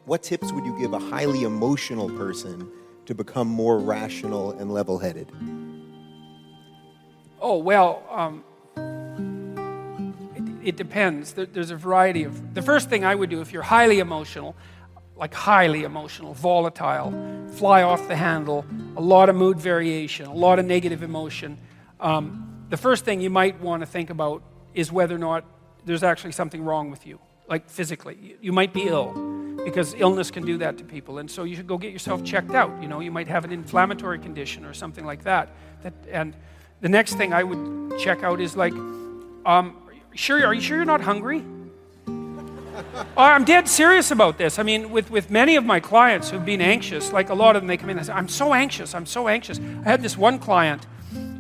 what tips would you give a highly emotional person to become more rational and level-headed? Oh, well, it depends. There's a variety of... The first thing I would do if you're highly emotional, volatile, fly off the handle, a lot of mood variation, a lot of negative emotion, the first thing you might want to think about is whether or not there's actually something wrong with you, like physically. You might be ill, because illness can do that to people, and so you should go get yourself checked out. You know, you might have an inflammatory condition or something like that. And the next thing I would check out is like, are you sure you're not hungry? I'm dead serious about this. I mean, with many of my clients who've been anxious, like a lot of them, they come in and say, I'm so anxious. I had this one client,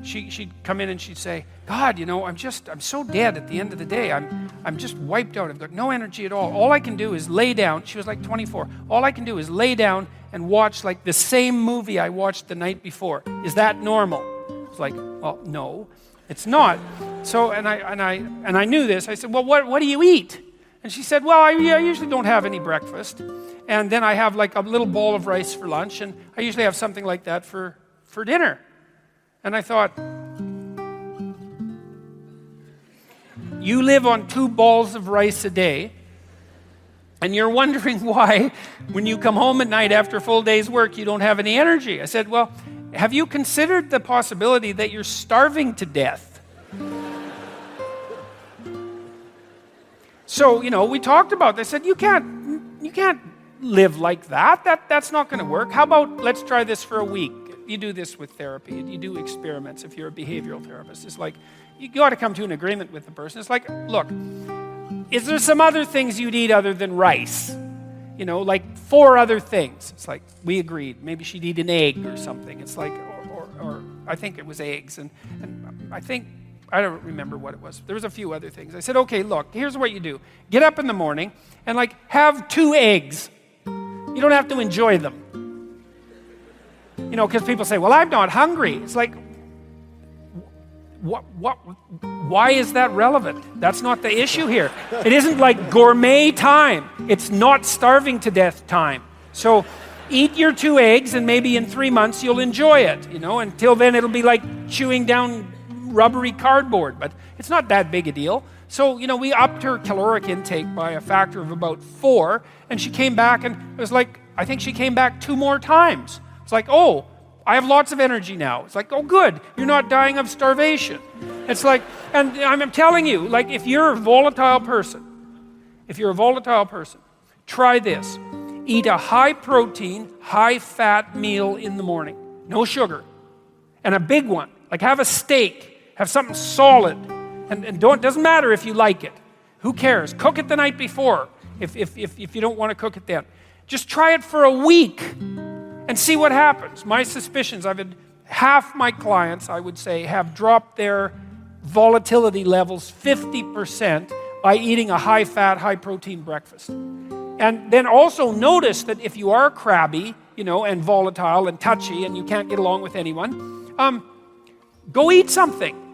she'd come in and she'd say, God, you know, I'm so dead at the end of the day. I'm just wiped out. I've got no energy at all. All I can do is lay down. She was like 24. All I can do is lay down and watch like the same movie I watched the night before. Is that normal? I was like, well, no, it's not. So, and I knew this. I said, well, what do you eat? And she said, well, I usually don't have any breakfast. And then I have like a little bowl of rice for lunch, and I usually have something like that for dinner. And I thought, you live on 2 balls of rice a day, and you're wondering why, when you come home at night after a full day's work, you don't have any energy. I said, well, have you considered the possibility that you're starving to death? So, you know, we talked about this. I said, you can't live like that. That's not going to work. How about let's try this for a week? You do this with therapy. You do experiments if you're a behavioral therapist. It's like, you got to come to an agreement with the person. It's like, look, is there some other things you'd eat other than rice? You know, like 4 other things. It's like, we agreed. Maybe she'd eat an egg or something. It's like, or I think it was eggs. And I don't remember what it was. There was a few other things. I said, okay, look, here's what you do. Get up in the morning and like have 2 eggs. You don't have to enjoy them. You know, because people say, well, I'm not hungry. It's like, why is that relevant? That's not the issue here. It isn't like gourmet time. It's not starving to death time. So eat your 2 eggs, and maybe in 3 months you'll enjoy it. You know, until then it'll be like chewing down rubbery cardboard, but it's not that big a deal. So, you know, we upped her caloric intake by a factor of about 4, and she came back, and it was like, I think she came back 2 more times. It's like, oh, I have lots of energy now. It's like, oh, good, you're not dying of starvation. It's like, and I'm telling you, like, if you're a volatile person, try this. Eat a high-protein, high-fat meal in the morning. No sugar. And a big one. Like, have a steak. Have something solid. And doesn't matter if you like it. Who cares? Cook it the night before if you don't want to cook it then. Just try it for a week and see what happens. My suspicions, I've had half my clients, I would say, have dropped their volatility levels 50% by eating a high-fat, high-protein breakfast. And then also notice that if you are crabby, you know, and volatile and touchy and you can't get along with anyone, go eat something.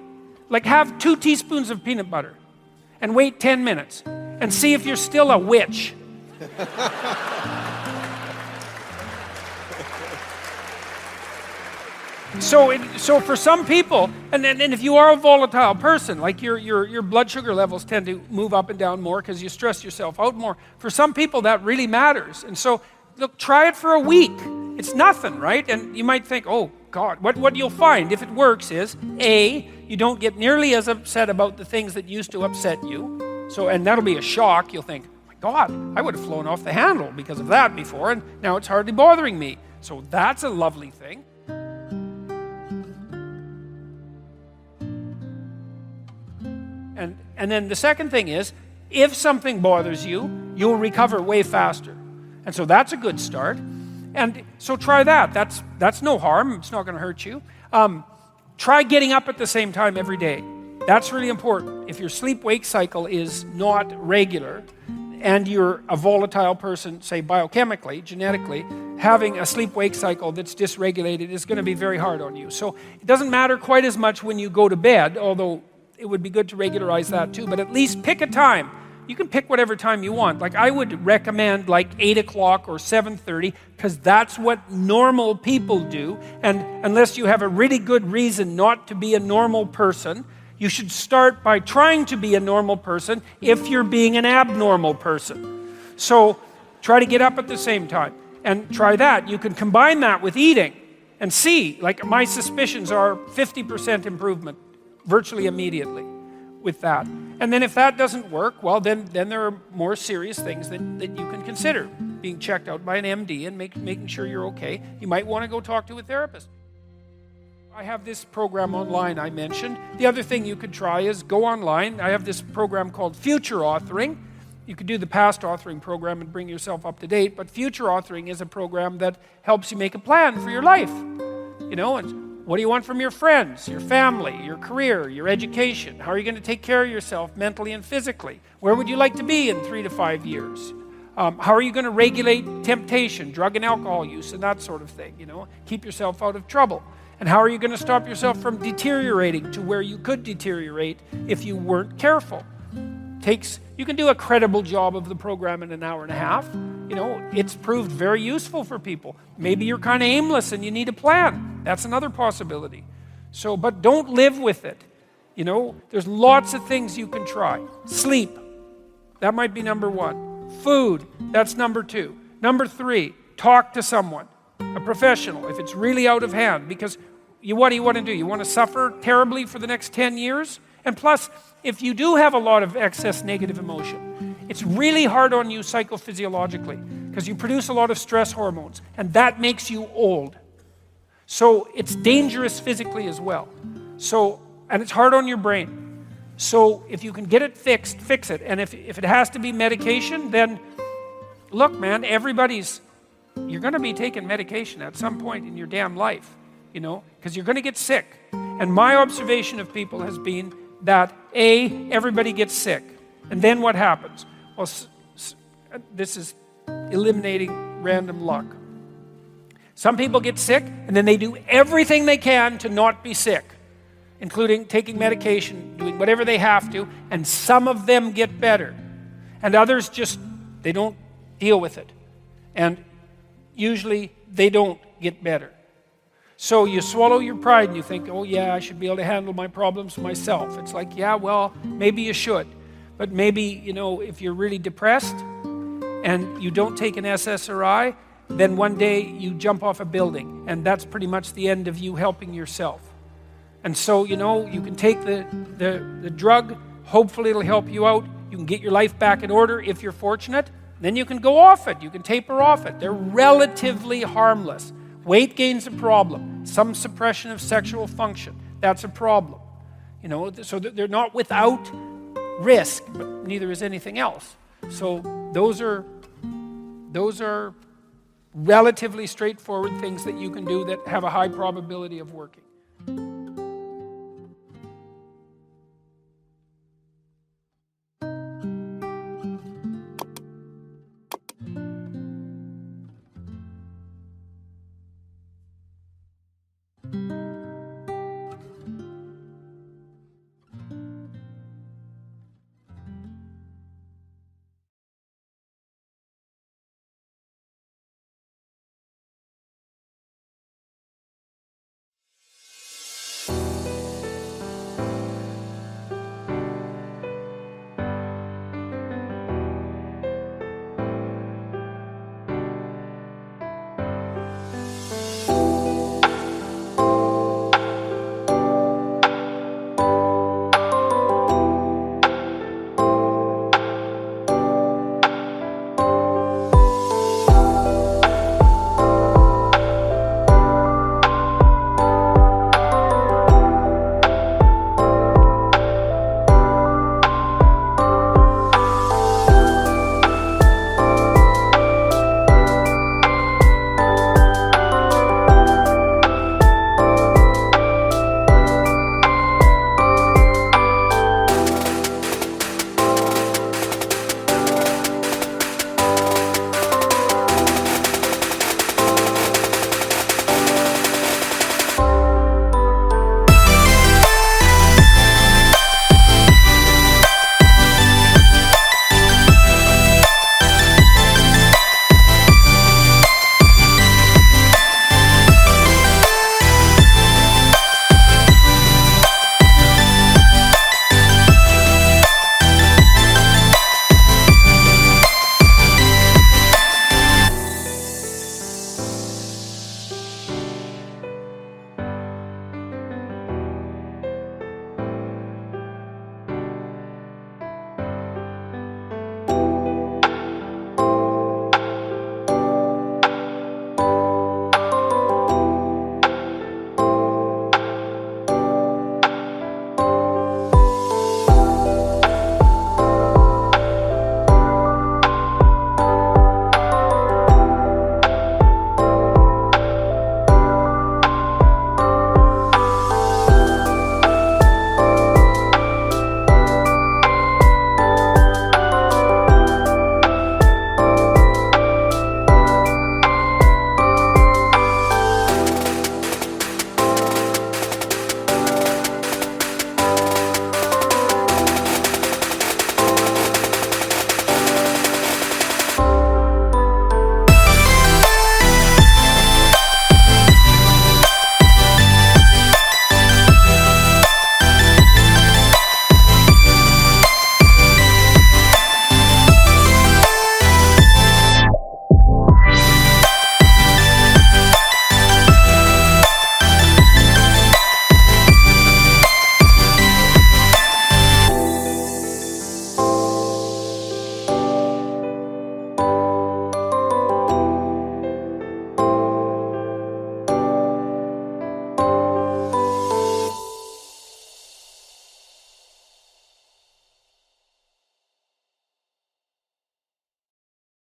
Like have 2 teaspoons of peanut butter and wait 10 minutes and see if you're still a witch. So for some people, and if you are a volatile person, like your blood sugar levels tend to move up and down more because you stress yourself out more. For some people, that really matters. And so, look, try it for a week. It's nothing, right? And you might think, oh, God, what you'll find, if it works, is, A, you don't get nearly as upset about the things that used to upset you. So, and that'll be a shock. You'll think, my God, I would have flown off the handle because of that before, and now it's hardly bothering me. So that's a lovely thing. And then the second thing is, if something bothers you, you'll recover way faster. And so that's a good start. And so try that. That's no harm. It's not going to hurt you. Try getting up at the same time every day. That's really important. If your sleep-wake cycle is not regular, and you're a volatile person, say biochemically, genetically, having a sleep-wake cycle that's dysregulated is going to be very hard on you. So it doesn't matter quite as much when you go to bed, although it would be good to regularize that too, but at least pick a time You can pick whatever time you want. Like I would recommend like 8 o'clock or 7:30 because that's what normal people do. And unless you have a really good reason not to be a normal person, you should start by trying to be a normal person if you're being an abnormal person. So try to get up at the same time and try that. You can combine that with eating and see, like my suspicions are 50% improvement virtually immediately with that. And then if that doesn't work, well, then there are more serious things that you can consider. Being checked out by an MD and making sure you're okay. You might want to go talk to a therapist. I have this program online I mentioned. The other thing you could try is go online. I have this program called Future Authoring. You could do the past authoring program and bring yourself up to date, but Future Authoring is a program that helps you make a plan for your life. You know, and what do you want from your friends, your family, your career, your education? How are you going to take care of yourself mentally and physically? Where would you like to be in 3 to 5 years? How are you going to regulate temptation, drug and alcohol use, and that sort of thing, you know? Keep yourself out of trouble. And how are you going to stop yourself from deteriorating to where you could deteriorate if you weren't careful? You can do a credible job of the program in an hour and a half. You know, it's proved very useful for people. Maybe you're kind of aimless and you need a plan. That's another possibility. So, but don't live with it. You know, there's lots of things you can try. Sleep, that might be number 1. Food, that's number 2. Number 3, talk to someone, a professional, if it's really out of hand. Because what do you want to do? You want to suffer terribly for the next 10 years? And plus, if you do have a lot of excess negative emotion, it's really hard on you psychophysiologically because you produce a lot of stress hormones, and that makes you old. So it's dangerous physically as well. So, and it's hard on your brain. So if you can get it fixed, fix it. And if it has to be medication, then look, man, you're going to be taking medication at some point in your damn life, you know, because you're going to get sick. And my observation of people has been that everybody gets sick. And then what happens? Well, this is eliminating random luck. Some people get sick, and then they do everything they can to not be sick, including taking medication, doing whatever they have to, and some of them get better. And others they don't deal with it. And usually they don't get better. So you swallow your pride and you think, oh yeah, I should be able to handle my problems myself. It's like, yeah, well, maybe you should. But maybe, you know, if you're really depressed and you don't take an SSRI, then one day you jump off a building, and that's pretty much the end of you helping yourself. And so, you know, you can take the drug, hopefully it'll help you out. You can get your life back in order if you're fortunate. Then you can go off it. You can taper off it. They're relatively harmless. Weight gain's a problem. Some suppression of sexual function, that's a problem. You know, so they're not without risk, but neither is anything else. So those are relatively straightforward things that you can do that have a high probability of working.